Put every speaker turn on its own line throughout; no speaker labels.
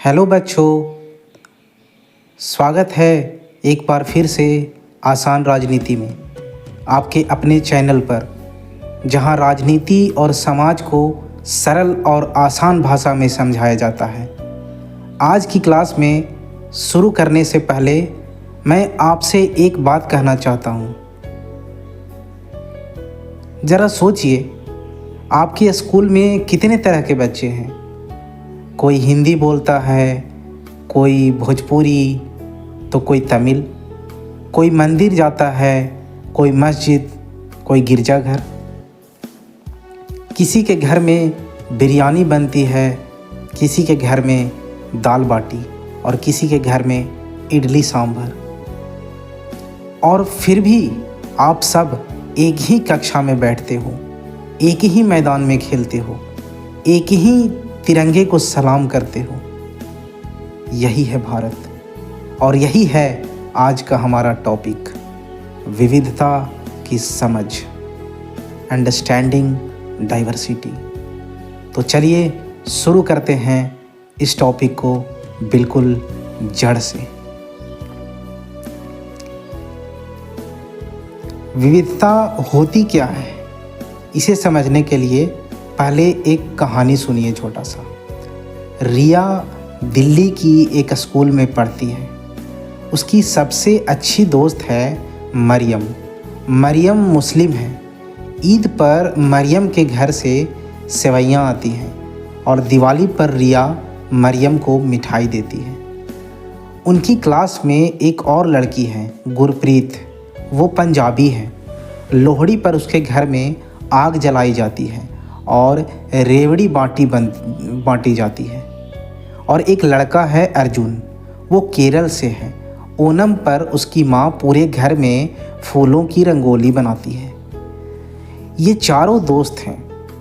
Hello बच्चों, स्वागत है एक बार फिर से आसान राजनीति में, आपके अपने चैनल पर, जहां राजनीति और समाज को सरल और आसान भाषा में समझाया जाता है। आज की क्लास में शुरू करने से पहले मैं आपसे एक बात कहना चाहता हूं। ज़रा सोचिए, आपके स्कूल में कितने तरह के बच्चे हैं। कोई हिंदी बोलता है, कोई भोजपुरी, तो कोई तमिल, कोई मंदिर जाता है, कोई मस्जिद, कोई गिरजाघर। किसी के घर में बिरयानी बनती है, किसी के घर में दाल बाटी और किसी के घर में इडली सांभर। और फिर भी आप सब एक ही कक्षा में बैठते हो, एक ही मैदान में खेलते हो, एक ही तिरंगे को सलाम करते हो। यही है भारत और यही है आज का हमारा टॉपिक, विविधता की समझ, अंडरस्टैंडिंग डाइवर्सिटी। तो चलिए शुरू करते हैं इस टॉपिक को बिल्कुल जड़ से। विविधता होती क्या है, इसे समझने के लिए पहले एक कहानी सुनिए छोटा सा। रिया दिल्ली की एक स्कूल में पढ़ती है। उसकी सबसे अच्छी दोस्त है मरियम। मरियम मुस्लिम है। ईद पर मरियम के घर से सेवइयाँ आती हैं और दिवाली पर रिया मरियम को मिठाई देती है। उनकी क्लास में एक और लड़की है, गुरप्रीत। वो पंजाबी है। लोहड़ी पर उसके घर में आग जलाई जाती है और रेवड़ी बांटी जाती है। और एक लड़का है अर्जुन, वो केरल से है। ओणम पर उसकी माँ पूरे घर में फूलों की रंगोली बनाती है। ये चारों दोस्त हैं,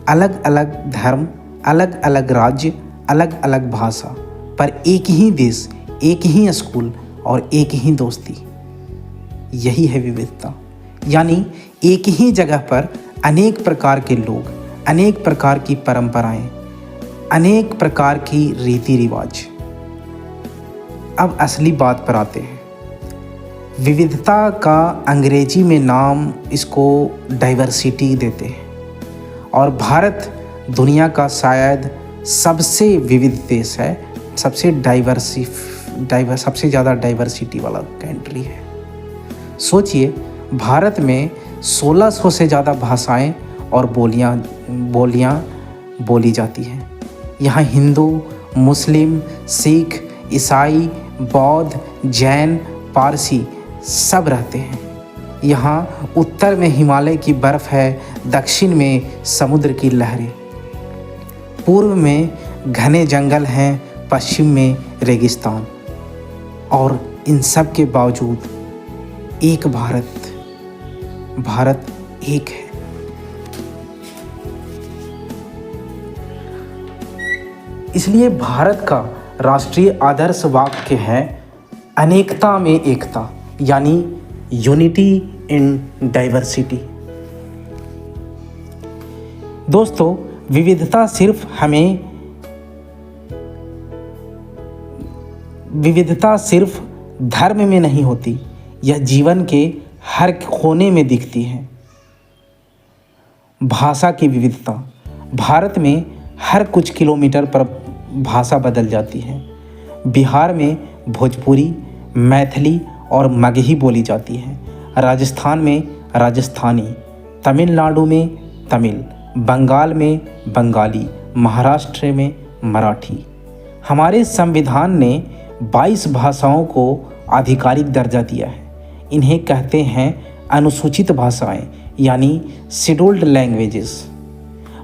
अलग अलग धर्म, अलग अलग राज्य, अलग अलग भाषा, पर एक ही देश, एक ही स्कूल और एक ही दोस्ती। यही है विविधता, यानी एक ही जगह पर अनेक प्रकार के लोग, अनेक प्रकार की परंपराएं, अनेक प्रकार की रीति रिवाज। अब असली बात पर आते हैं। विविधता का अंग्रेजी में नाम इसको डाइवर्सिटी देते हैं। और भारत दुनिया का शायद सबसे विविध देश है, सबसे ज़्यादा डाइवर्सिटी वाला कंट्री है। सोचिए, भारत में 1600 से ज़्यादा भाषाएं और बोलियां बोली जाती हैं। यहाँ हिंदू, मुस्लिम, सिख, ईसाई, बौद्ध, जैन, पारसी सब रहते हैं। यहाँ उत्तर में हिमालय की बर्फ़ है, दक्षिण में समुद्र की लहरें, पूर्व में घने जंगल हैं, पश्चिम में रेगिस्तान। और इन सब के बावजूद एक भारत एक है। इसलिए भारत का राष्ट्रीय आदर्श वाक्य है अनेकता में एकता, यानी यूनिटी इन डाइवर्सिटी। दोस्तों, विविधता सिर्फ धर्म में नहीं होती, यह जीवन के हर कोने में दिखती है। भाषा की विविधता, भारत में हर कुछ किलोमीटर पर भाषा बदल जाती है। बिहार में भोजपुरी, मैथिली और मगही बोली जाती है। राजस्थान में राजस्थानी, तमिलनाडु में तमिल, बंगाल में बंगाली, महाराष्ट्र में मराठी। हमारे संविधान ने 22 भाषाओं को आधिकारिक दर्जा दिया है। इन्हें कहते हैं अनुसूचित भाषाएं, यानी शेड्यूल्ड लैंग्वेजेस।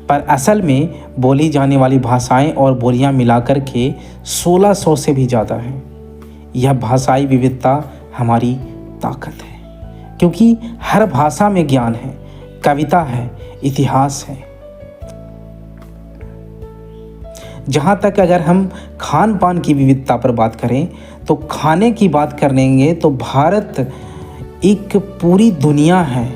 पर असल में बोली जाने वाली भाषाएं और बोलियां मिलाकर के 1600 से भी ज़्यादा हैं। यह भाषाई विविधता हमारी ताकत है, क्योंकि हर भाषा में ज्ञान है, कविता है, इतिहास है। जहाँ तक अगर हम खान पान की विविधता पर बात करें, तो खाने की बात करेंगे तो भारत एक पूरी दुनिया है।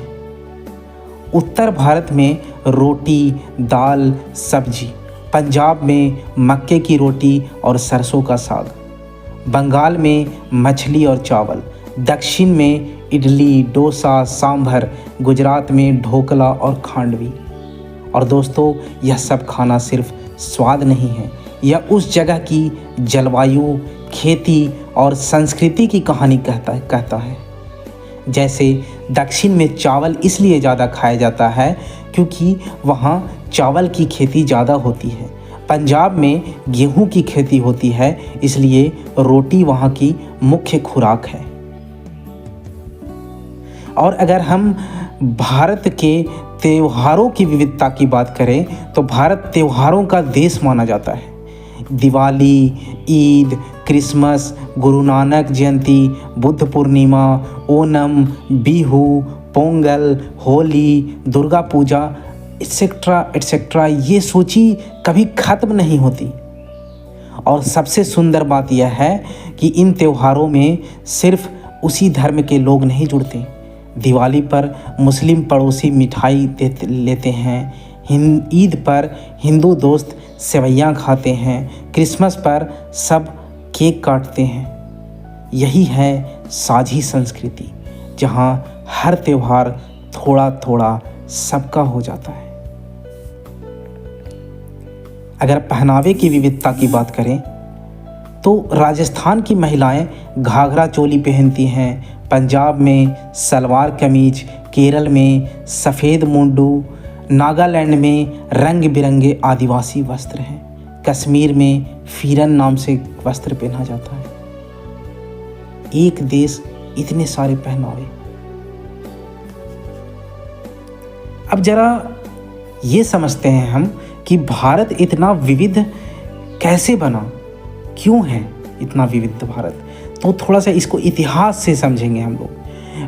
उत्तर भारत में रोटी, दाल, सब्जी पंजाब में मक्के की रोटी और सरसों का साग, बंगाल में मछली और चावल, दक्षिण में इडली, डोसा, सांभर, गुजरात में ढोकला और खांडवी। और दोस्तों, यह सब खाना सिर्फ स्वाद नहीं है, यह उस जगह की जलवायु, खेती और संस्कृति की कहानी कहता है। जैसे दक्षिण में चावल इसलिए ज़्यादा खाया जाता है क्योंकि वहाँ चावल की खेती ज़्यादा होती है। पंजाब में गेहूं की खेती होती है, इसलिए रोटी वहाँ की मुख्य खुराक है। और अगर हम भारत के त्योहारों की विविधता की बात करें तो भारत त्योहारों का देश माना जाता है। दिवाली, ईद, क्रिसमस, गुरु नानक जयंती, बुद्ध पूर्णिमा, ओणम, बिहू, पोंगल, होली, दुर्गा पूजा एटसेट्रा ये सूची कभी ख़त्म नहीं होती। और सबसे सुंदर बात यह है कि इन त्योहारों में सिर्फ उसी धर्म के लोग नहीं जुड़ते। दिवाली पर मुस्लिम पड़ोसी मिठाई लेते हैं, ईद पर हिंदू दोस्त सेवैयाँ खाते हैं, क्रिसमस पर सब केक काटते हैं। यही है साझी संस्कृति, जहाँ हर त्यौहार थोड़ा थोड़ा सबका हो जाता है। अगर पहनावे की विविधता की बात करें तो राजस्थान की महिलाएं घाघरा चोली पहनती हैं, पंजाब में सलवार कमीज, केरल में सफ़ेद मुंडू, नागालैंड में रंग बिरंगे आदिवासी वस्त्र हैं, कश्मीर में फीरन नाम से वस्त्र पहना जाता है। एक देश, इतने सारे पहनावे। अब जरा ये समझते हैं हम कि भारत इतना विविध कैसे बना, क्यों है इतना विविध भारत। तो थोड़ा सा इसको इतिहास से समझेंगे हम लोग।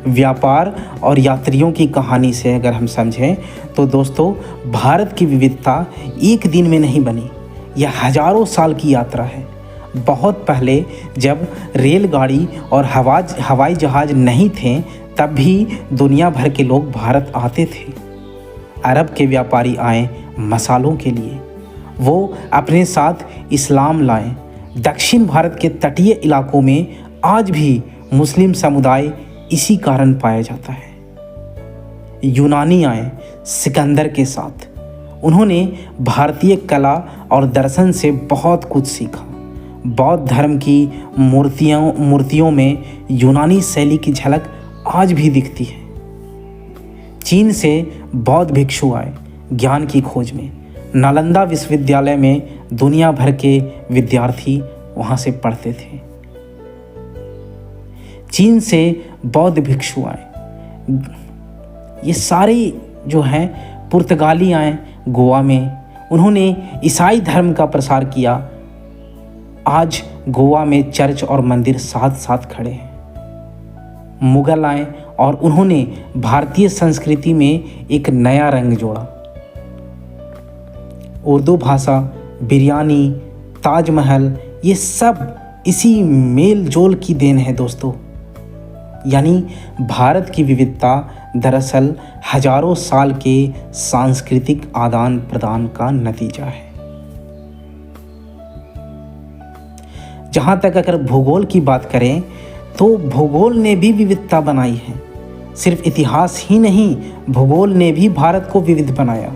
व्यापार और यात्रियों की कहानी से अगर हम समझें तो दोस्तों, भारत की विविधता एक दिन में नहीं बनी, यह हजारों साल की यात्रा है। बहुत पहले जब रेलगाड़ी और हवाई जहाज़ नहीं थे, तब भी दुनिया भर के लोग भारत आते थे। अरब के व्यापारी आए मसालों के लिए, वो अपने साथ इस्लाम लाए। दक्षिण भारत के तटीय इलाकों में आज भी मुस्लिम समुदाय इसी कारण पाया जाता है। यूनानी आए सिकंदर के साथ, उन्होंने भारतीय कला और दर्शन से बहुत कुछ सीखा। बौद्ध धर्म की मूर्तियों में यूनानी शैली की झलक आज भी दिखती है। चीन से बौद्ध भिक्षु आए ज्ञान की खोज में। नालंदा विश्वविद्यालय में दुनिया भर के विद्यार्थी वहाँ से पढ़ते थे। चीन से बौद्ध भिक्षु आए। ये सारे जो हैं पुर्तगाली आए गोवा में, उन्होंने ईसाई धर्म का प्रसार किया। आज गोवा में चर्च और मंदिर साथ साथ खड़े हैं। मुगल आए और उन्होंने भारतीय संस्कृति में एक नया रंग जोड़ा। उर्दू भाषा, बिरयानी, ताजमहल, ये सब इसी मेल जोल की देन है दोस्तों। यानी भारत की विविधता दरअसल हजारों साल के सांस्कृतिक आदान प्रदान का नतीजा है। जहाँ तक अगर भूगोल की बात करें तो भूगोल ने भी विविधता बनाई है। सिर्फ इतिहास ही नहीं, भूगोल ने भी भारत को विविध बनाया।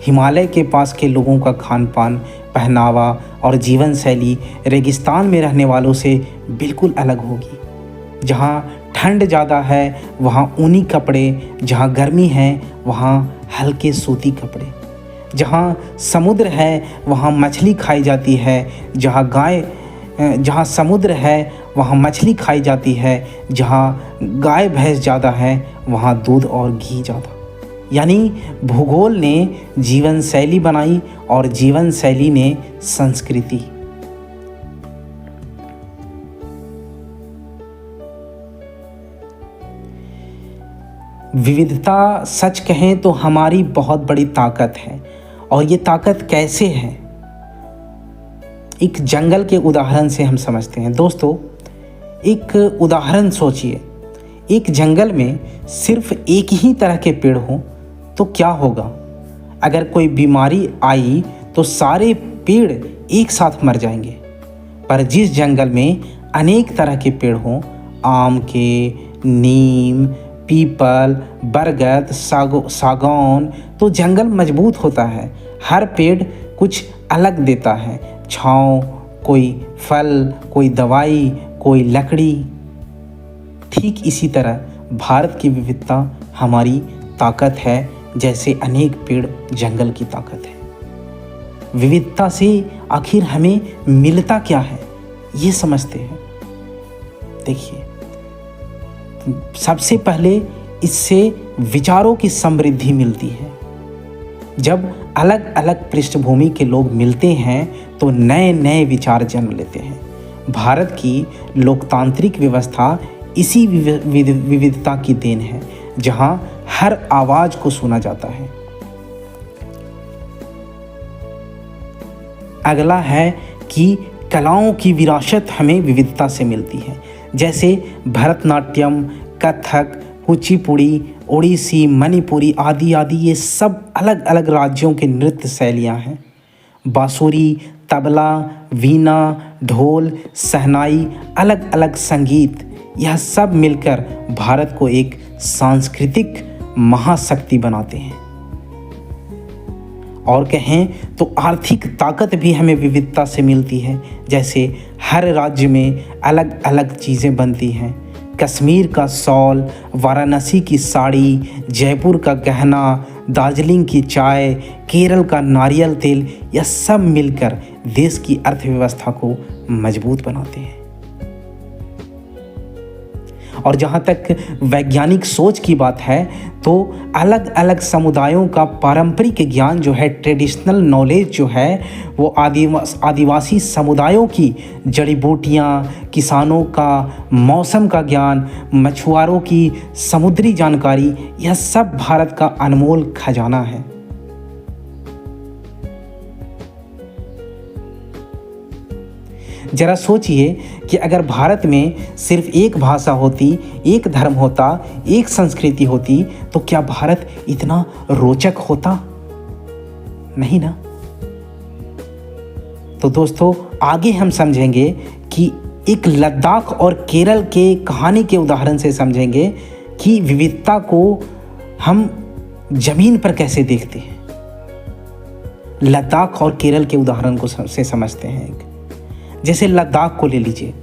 हिमालय के पास के लोगों का खान पान, पहनावा और जीवन शैली रेगिस्तान में रहने वालों से बिल्कुल अलग होगी। जहाँ ठंड ज़्यादा है वहाँ ऊनी कपड़े, जहाँ गर्मी है वहाँ हल्के सूती कपड़े। जहाँ समुद्र है वहाँ मछली खाई जाती है, जहाँ समुद्र है वहाँ मछली खाई जाती है, जहाँ गाय भैंस ज़्यादा है वहाँ दूध और घी ज़्यादा। यानी भूगोल ने जीवन शैली बनाई और जीवन शैली ने संस्कृति। विविधता सच कहें तो हमारी बहुत बड़ी ताकत है। और ये ताकत कैसे है, एक जंगल के उदाहरण से हम समझते हैं। दोस्तों, एक उदाहरण सोचिए, एक जंगल में सिर्फ एक ही तरह के पेड़ हों तो क्या होगा। अगर कोई बीमारी आई तो सारे पेड़ एक साथ मर जाएंगे। पर जिस जंगल में अनेक तरह के पेड़ हों, आम के, नीम, पीपल, बरगद, सागौन, तो जंगल मजबूत होता है। हर पेड़ कुछ अलग देता है, छांव, कोई फल, कोई दवाई, कोई लकड़ी। ठीक इसी तरह भारत की विविधता हमारी ताकत है, जैसे अनेक पेड़ जंगल की ताकत है। विविधता से आखिर हमें मिलता क्या है, ये समझते हैं। देखिए, सबसे पहले इससे विचारों की समृद्धि मिलती है। जब अलग अलग पृष्ठभूमि के लोग मिलते हैं तो नए नए विचार जन्म लेते हैं। भारत की लोकतांत्रिक व्यवस्था इसी विविधता की देन है, जहां हर आवाज को सुना जाता है। अगला है कि कलाओं की विरासत हमें विविधता से मिलती है, जैसे भरतनाट्यम, कथक, कुचिपुड़ी, ओडिसी, मणिपुरी आदि आदि। ये सब अलग अलग राज्यों के नृत्य शैलियाँ हैं। बांसुरी, तबला, वीणा, ढोल, शहनाई, अलग अलग संगीत, यह सब मिलकर भारत को एक सांस्कृतिक महाशक्ति बनाते हैं। और कहें तो आर्थिक ताकत भी हमें विविधता से मिलती है, जैसे हर राज्य में अलग अलग चीज़ें बनती हैं। कश्मीर का शॉल, वाराणसी की साड़ी, जयपुर का गहना, दार्जिलिंग की चाय, केरल का नारियल तेल, यह सब मिलकर देश की अर्थव्यवस्था को मजबूत बनाते हैं। और जहाँ तक वैज्ञानिक सोच की बात है, तो अलग अलग समुदायों का पारंपरिक ज्ञान जो है, ट्रेडिशनल नॉलेज जो है, वो आदिवासी समुदायों की जड़ी बूटियाँ, किसानों का मौसम का ज्ञान, मछुआरों की समुद्री जानकारी, यह सब भारत का अनमोल खजाना है। जरा सोचिए कि अगर भारत में सिर्फ एक भाषा होती, एक धर्म होता, एक संस्कृति होती, तो क्या भारत इतना रोचक होता? नहीं ना। तो दोस्तों, आगे हम समझेंगे कि एक लद्दाख और केरल के कहानी के उदाहरण से समझेंगे कि विविधता को हम जमीन पर कैसे देखते हैं। लद्दाख और केरल के उदाहरण को से समझते हैं। जैसे लद्दाख को ले लीजिए,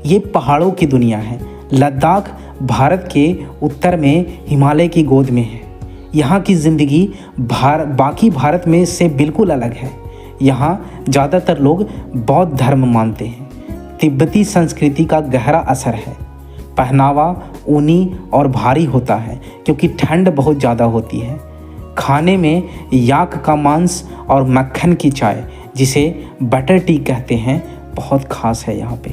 ये पहाड़ों की दुनिया है। लद्दाख भारत के उत्तर में हिमालय की गोद में है। यहाँ की ज़िंदगी बाकी भारत में से बिल्कुल अलग है। यहाँ ज़्यादातर लोग बौद्ध धर्म मानते हैं। तिब्बती संस्कृति का गहरा असर है। पहनावा ऊनी और भारी होता है क्योंकि ठंड बहुत ज़्यादा होती है। खाने में याक का मांस और मक्खन की चाय, जिसे बटर टी कहते हैं, बहुत खास है यहाँ पे।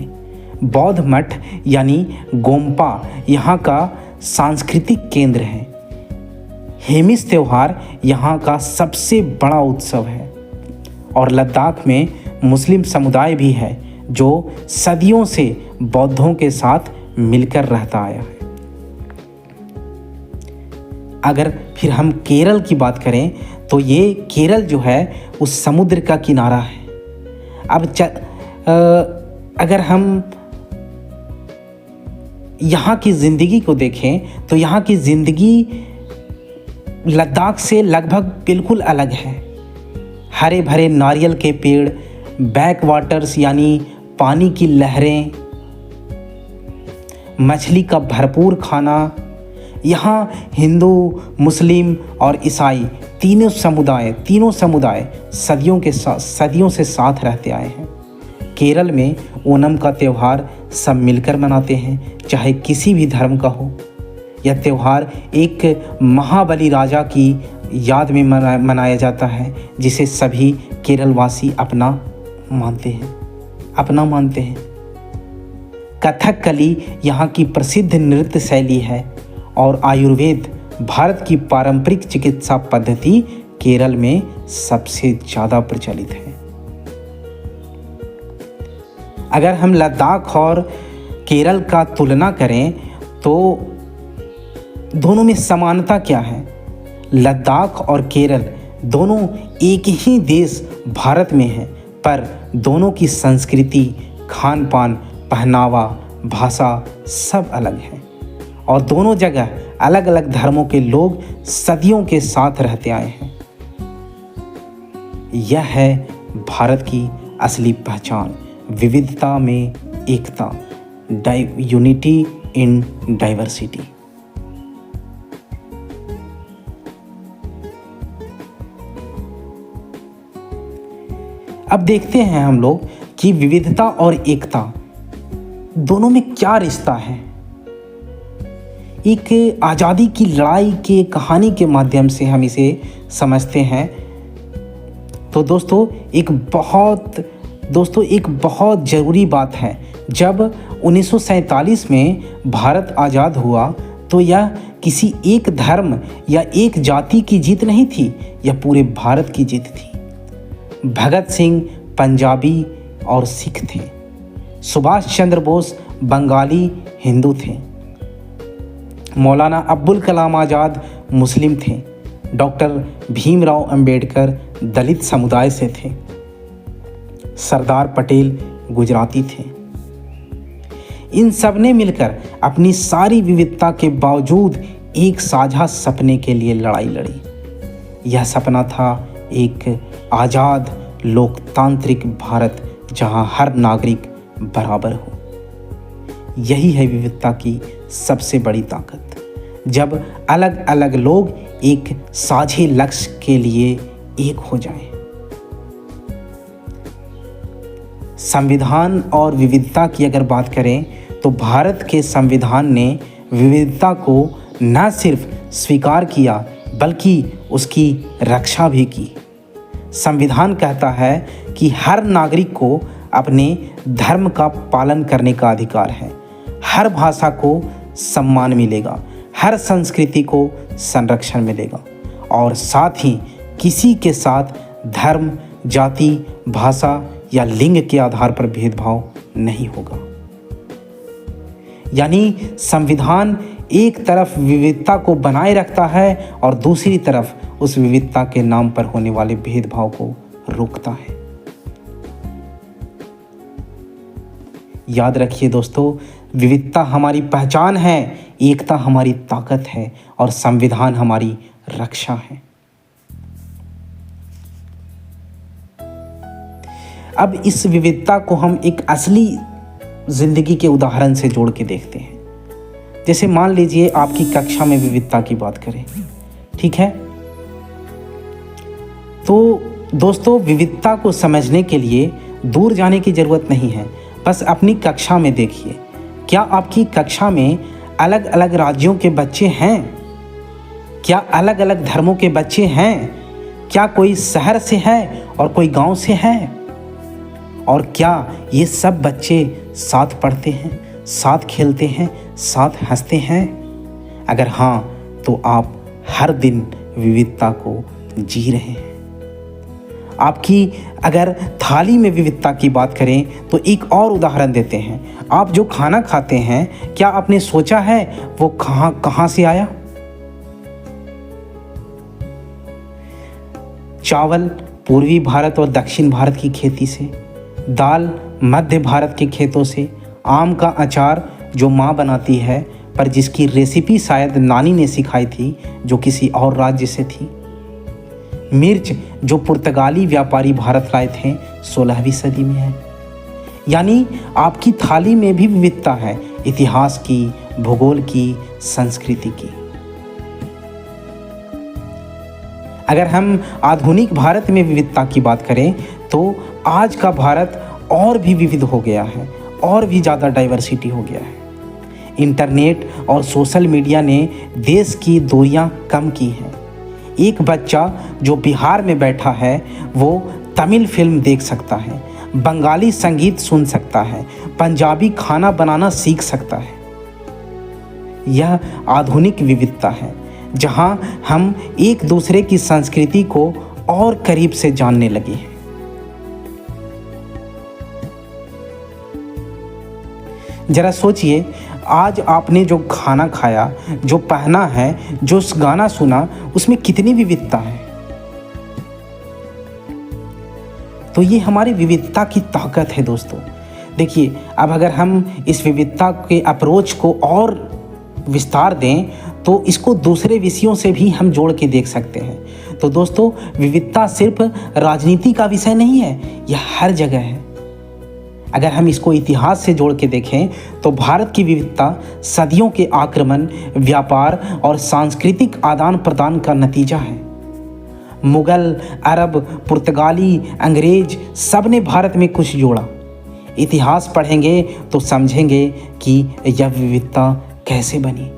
बौद्ध मठ यानी गोम्पा यहाँ का सांस्कृतिक केंद्र है। हेमिस त्योहार यहाँ का सबसे बड़ा उत्सव है। और लद्दाख में मुस्लिम समुदाय भी है जो सदियों से बौद्धों के साथ मिलकर रहता आया है। अगर फिर हम केरल की बात करें तो ये केरल जो है उस समुद्र का किनारा है। अब अगर हम यहाँ की ज़िंदगी को देखें तो यहाँ की ज़िंदगी लद्दाख से लगभग बिल्कुल अलग है। हरे भरे नारियल के पेड़, बैक वाटर्स यानी पानी की लहरें, मछली का भरपूर खाना। यहाँ हिंदू, मुस्लिम और ईसाई तीनों समुदाय सदियों से साथ रहते आए हैं। केरल में ओणम का त्यौहार सब मिलकर मनाते हैं, चाहे किसी भी धर्म का हो। यह त्यौहार एक महाबली राजा की याद में मनाया जाता है, जिसे सभी केरलवासी अपना मानते हैं। कथकली यहाँ की प्रसिद्ध नृत्य शैली है और आयुर्वेद, भारत की पारंपरिक चिकित्सा पद्धति, केरल में सबसे ज़्यादा प्रचलित है। अगर हम लद्दाख और केरल का तुलना करें तो दोनों में समानता क्या है? लद्दाख और केरल दोनों एक ही देश भारत में हैं, पर दोनों की संस्कृति, खान पान, पहनावा, भाषा सब अलग है और दोनों जगह अलग अलग धर्मों के लोग सदियों के साथ रहते आए हैं। यह है भारत की असली पहचान, विविधता में एकता, यूनिटी इन डाइवर्सिटी। अब देखते हैं हम लोग कि विविधता और एकता दोनों में क्या रिश्ता है। एक आज़ादी की लड़ाई के कहानी के माध्यम से हम इसे समझते हैं। तो दोस्तों एक बहुत ज़रूरी बात है, जब 1947 में भारत आज़ाद हुआ तो यह किसी एक धर्म या एक जाति की जीत नहीं थी, यह पूरे भारत की जीत थी। भगत सिंह पंजाबी और सिख थे, सुभाष चंद्र बोस बंगाली हिंदू थे, मौलाना अब्दुल कलाम आज़ाद मुस्लिम थे, डॉक्टर भीमराव अंबेडकर दलित समुदाय से थे, सरदार पटेल गुजराती थे। इन सब ने मिलकर अपनी सारी विविधता के बावजूद एक साझा सपने के लिए लड़ाई लड़ी। यह सपना था एक आज़ाद लोकतांत्रिक भारत जहां हर नागरिक बराबर हो। यही है विविधता की सबसे बड़ी ताकत, जब अलग अलग लोग एक साझे लक्ष्य के लिए एक हो जाएं। संविधान और विविधता की अगर बात करें तो भारत के संविधान ने विविधता को न सिर्फ स्वीकार किया बल्कि उसकी रक्षा भी की। संविधान कहता है कि हर नागरिक को अपने धर्म का पालन करने का अधिकार है, हर भाषा को सम्मान मिलेगा, हर संस्कृति को संरक्षण मिलेगा और साथ ही किसी के साथ धर्म, जाति, भाषा या लिंग के आधार पर भेदभाव नहीं होगा। यानी संविधान एक तरफ विविधता को बनाए रखता है और दूसरी तरफ उस विविधता के नाम पर होने वाले भेदभाव को रोकता है। याद रखिए दोस्तों, विविधता हमारी पहचान है, एकता हमारी ताकत है और संविधान हमारी रक्षा है। अब इस विविधता को हम एक असली जिंदगी के उदाहरण से जोड़ के देखते हैं। जैसे मान लीजिए आपकी कक्षा में विविधता की बात करें, ठीक है? तो दोस्तों विविधता को समझने के लिए दूर जाने की ज़रूरत नहीं है, बस अपनी कक्षा में देखिए। क्या आपकी कक्षा में अलग अलग राज्यों के बच्चे हैं? क्या अलग अलग धर्मों के बच्चे हैं? क्या कोई शहर से है और कोई गांव से है? और क्या ये सब बच्चे साथ पढ़ते हैं, साथ खेलते हैं, साथ हंसते हैं? अगर हाँ, तो आप हर दिन विविधता को जी रहे हैं। आपकी अगर थाली में विविधता की बात करें तो एक और उदाहरण देते हैं। आप जो खाना खाते हैं, क्या आपने सोचा है वो कहाँ से आया? चावल पूर्वी भारत और दक्षिण भारत की खेती से, दाल मध्य भारत के खेतों से, आम का अचार जो माँ बनाती है पर जिसकी रेसिपी शायद नानी ने सिखाई थी जो किसी और राज्य से थी, मिर्च जो पुर्तगाली व्यापारी भारत लाए थे 16वीं सदी में है। यानी आपकी थाली में भी विविधता है, इतिहास की, भूगोल की, संस्कृति की। अगर हम आधुनिक भारत में विविधता की बात करें तो आज का भारत और भी विविध हो गया है, और भी ज़्यादा डाइवर्सिटी हो गया है। इंटरनेट और सोशल मीडिया ने देश की दूरियां कम की हैं। एक बच्चा जो बिहार में बैठा है वो तमिल फिल्म देख सकता है, बंगाली संगीत सुन सकता है, पंजाबी खाना बनाना सीख सकता है। यह आधुनिक विविधता है जहां हम एक दूसरे की संस्कृति को और करीब से जानने लगे हैं। जरा सोचिए, आज आपने जो खाना खाया, जो पहना है, जो गाना सुना, उसमें कितनी विविधता है। तो ये हमारी विविधता की ताकत है दोस्तों। देखिए, अब अगर हम इस विविधता के अप्रोच को और विस्तार दें तो इसको दूसरे विषयों से भी हम जोड़ के देख सकते हैं। तो दोस्तों, विविधता सिर्फ राजनीति का विषय नहीं है, यह हर जगह है। अगर हम इसको इतिहास से जोड़ के देखें तो भारत की विविधता सदियों के आक्रमण, व्यापार और सांस्कृतिक आदान प्रदान का नतीजा है। मुगल, अरब, पुर्तगाली, अंग्रेज सब ने भारत में कुछ जोड़ा। इतिहास पढ़ेंगे तो समझेंगे कि यह विविधता कैसे बनी।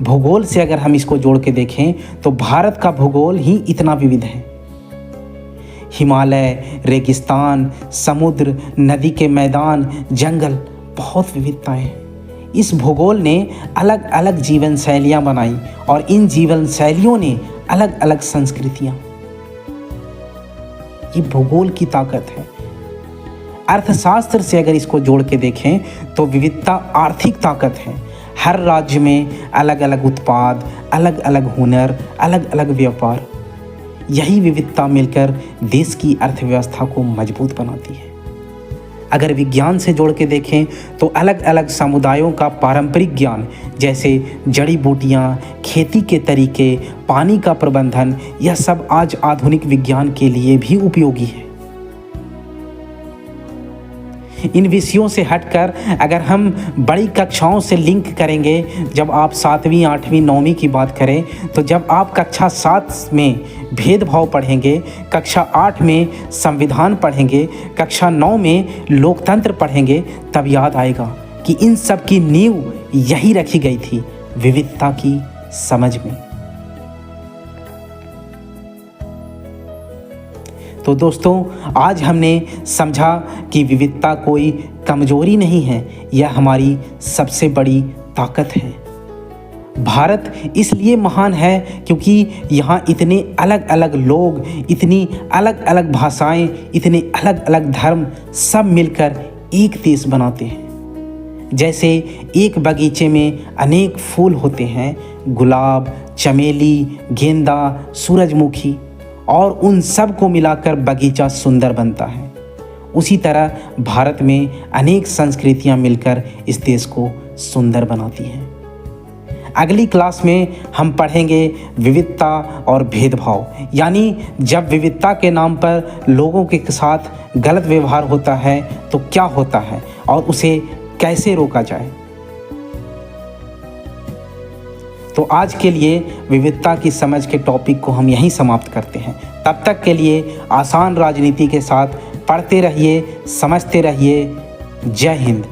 भूगोल से अगर हम इसको जोड़ के देखें तो भारत का भूगोल ही इतना विविध है। हिमालय, रेगिस्तान, समुद्र, नदी के मैदान, जंगल, बहुत विविधताएं हैं। इस भूगोल ने अलग अलग जीवन शैलियाँ बनाई और इन जीवन शैलियों ने अलग अलग संस्कृतियाँ। ये भूगोल की ताकत है। अर्थशास्त्र से अगर इसको जोड़ के देखें तो विविधता आर्थिक ताकत है। हर राज्य में अलग अलग उत्पाद, अलग अलग हुनर, अलग अलग व्यापार। यही विविधता मिलकर देश की अर्थव्यवस्था को मजबूत बनाती है। अगर विज्ञान से जोड़ के देखें तो अलग अलग समुदायों का पारंपरिक ज्ञान, जैसे जड़ी बूटियाँ, खेती के तरीके, पानी का प्रबंधन, यह सब आज आधुनिक विज्ञान के लिए भी उपयोगी है। इन विषयों से हटकर अगर हम बड़ी कक्षाओं से लिंक करेंगे, जब आप 7वीं, 8वीं, 9वीं की बात करें तो जब आप कक्षा 7 में भेदभाव पढ़ेंगे, कक्षा 8 में संविधान पढ़ेंगे, कक्षा 9 में लोकतंत्र पढ़ेंगे, तब याद आएगा कि इन सब की नींव यही रखी गई थी, विविधता की समझ में। तो दोस्तों, आज हमने समझा कि विविधता कोई कमजोरी नहीं है, यह हमारी सबसे बड़ी ताकत है। भारत इसलिए महान है क्योंकि यहाँ इतने अलग अलग लोग, इतनी अलग अलग भाषाएं, इतने अलग अलग धर्म सब मिलकर एक देश बनाते हैं। जैसे एक बगीचे में अनेक फूल होते हैं, गुलाब, चमेली, गेंदा, सूरजमुखी, और उन सब को मिलाकर बगीचा सुंदर बनता है। उसी तरह भारत में अनेक संस्कृतियां मिलकर इस देश को सुंदर बनाती हैं। अगली क्लास में हम पढ़ेंगे विविधता और भेदभाव, यानी जब विविधता के नाम पर लोगों के साथ गलत व्यवहार होता है तो क्या होता है और उसे कैसे रोका जाए। तो आज के लिए विविधता की समझ के टॉपिक को हम यहीं समाप्त करते हैं। तब तक के लिए आसान राजनीति के साथ पढ़ते रहिए, समझते रहिए। जय हिंद।